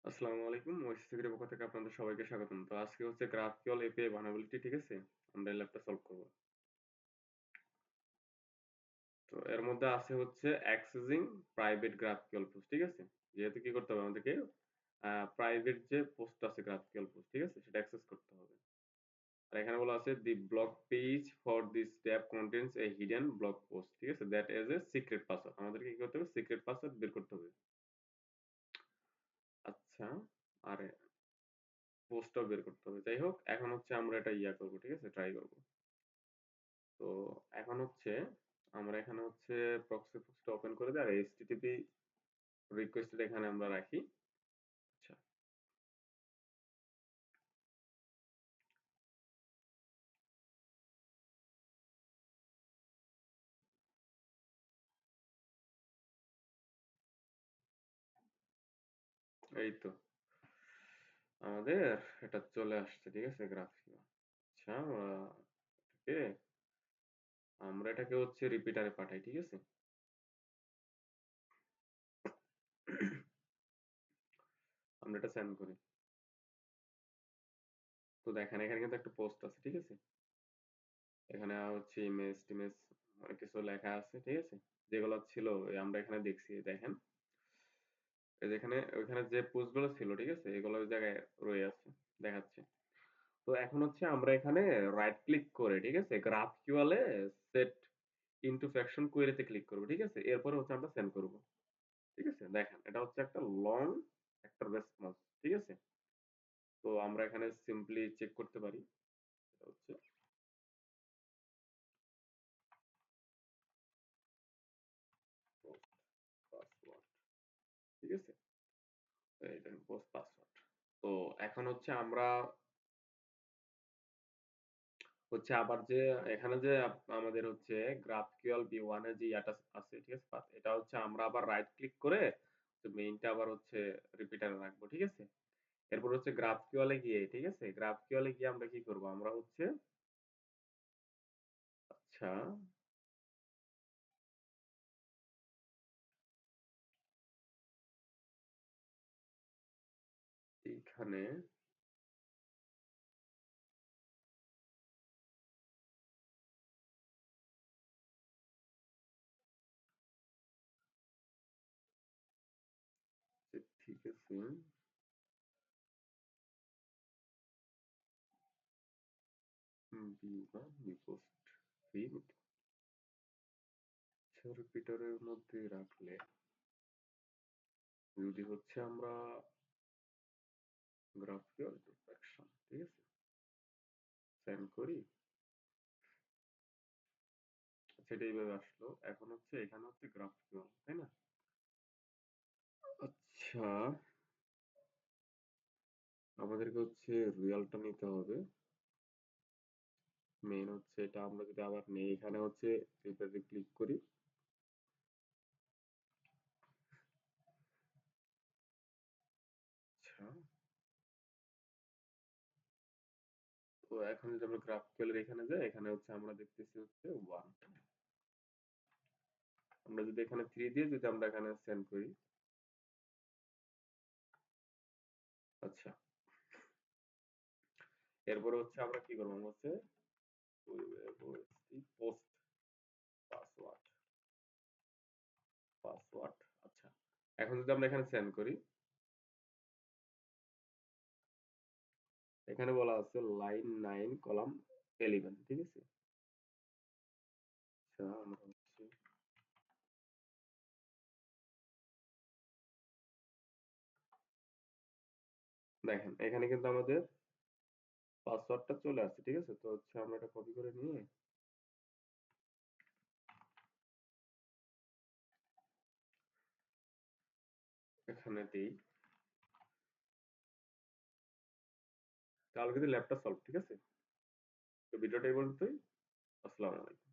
আসসালামু আলাইকুম। ওয়েসিস এর পক্ষ থেকে আপনাদের সবাইকে স্বাগতম। তো আজকে হচ্ছে GraphQL API vulnerability, ঠিক আছে? আমরা এই ল্যাবটা সলভ করব। তো এর মধ্যে আছে হচ্ছে accessing private GraphQL post, ঠিক আছে? যেহেতু কি করতে হবে আমাদেরকে প্রাইভেট যে পোস্ট আছে GraphQL পোস্ট, ঠিক আছে? সেটা অ্যাক্সেস করতে হবে। আর এখানে বলা আছে the blog page for this tab contains a hidden blog post, ঠিক আছে? That is a secret password. আমাদেরকে কি করতে হবে? সিক্রেট পাসওয়ার্ড বের করতে হবে। আচ্ছা, আর পোস্টটাও বের করতে হবে। যাই হোক, এখন হচ্ছে আমরা এটা করব, ঠিক আছে? ট্রাই করব। তো এখন হচ্ছে আমরা এখানে হচ্ছে প্রক্সি পোস্ট ওপেন করে দিই আর এইচটিটিপি রিকোয়েস্টটা এখানে আমরা রাখি। আচ্ছা, এই তো আমাদের এটা চলে আসছে, ঠিক আছে? গ্রাফিও। আচ্ছা, এটাকে আমরা এটাকে হচ্ছে রিপিটারে পাঠাই, ঠিক আছে? আমরা এটা সেন্ড করি। তো দেখেন এখানে কিন্তু একটা পোস্ট আছে, ঠিক আছে? এখানে হচ্ছে ইমেজ টিমেজ অনেক কিছু লেখা আছে, ঠিক আছে? যেগুলো ছিল আমরা এখানে দেখছি, দেখেন এই যেখানে ওইখানে যে পোস্ট গুলো ছিল, ঠিক আছে? এগুলো ওই জায়গায় রয়ে আছে, দেখাচ্ছে। তো এখন হচ্ছে আমরা এখানে রাইট ক্লিক করে, ঠিক আছে? GraphQL এ সেট ইনটু ফ্যাকশন কোয়েরিতে ক্লিক করব, ঠিক আছে? এরপরে হচ্ছে আমরা সেন্ড করব। ঠিক আছে? দেখেন এটা হচ্ছে একটা লং একটা রেসপন্স, ঠিক আছে? তো আমরা এখানে সিম্পলি চেক করতে পারি। এটা হচ্ছে পোস্ট পাসওয়ার্ড, ঠিক আছে? এই দেখেন পোস্ট পাসওয়ার্ড। তো এখন হচ্ছে আমরা হচ্ছে আবার যে এখানে যে আমাদের হচ্ছে GraphQL V1 এর যে ইয়াটা আছে, ঠিক আছে? এটা হচ্ছে আমরা আবার রাইট ক্লিক করে তো মেইনটা আবার হচ্ছে রিপিটারে রাখবো, ঠিক আছে? এরপর হচ্ছে GraphQL এ গিয়ে, ঠিক আছে? GraphQL এ গিয়ে আমরা কি করব? আমরা হচ্ছে আচ্ছা, এইখানে ঠিক আছে, V1 পোস্ট রিপিটারের মধ্যে রাখলে যদি হচ্ছে আমরা GraphQL অ্যাকশন, ঠিক আছে? সেন্ড করি। সেটা এইভাবে আসলো। এখন হচ্ছে এখানে হচ্ছে GraphQL, তাই না? আচ্ছা, আমাদেরকে হচ্ছে রিয়ালটা নিতে হবে। মেইন হচ্ছে এটা আমরা যদি আবার নেই, এখানে হচ্ছে এটাতে ক্লিক করি। আচ্ছা, তো এখন যদি আমরা GraphQL এর এখানে যাই, এখানে হচ্ছে আমরা দেখতেছি হচ্ছে 1। আমরা যদি এখানে 3 দিয়ে যদি আমরা এখানে সেন্ড করি, আচ্ছা, এরপরে হচ্ছে আমরা কি করবো? আমরা হচ্ছে পোস্ট পাসওয়ার্ড পাসওয়ার্ড আচ্ছা, এখন যদি আমরা এখানে সেন্ড করি, এখানে বলা আছে লাইন 9 কলাম 11, ঠিক আছে? আচ্ছা, আমরা হচ্ছে দেখেন এখানে কিন্তু আমাদের পাসওয়ার্ডটা চলে আসছে, ঠিক আছে? তো হচ্ছে আমরা এটা কপি করে নিয়ে এখানে দেই, তাহলে কিন্তু ল্যাবটা সলভ, ঠিক আছে? তো ভিডিওটা এই পর্যন্তই। আসসালামু আলাইকুম।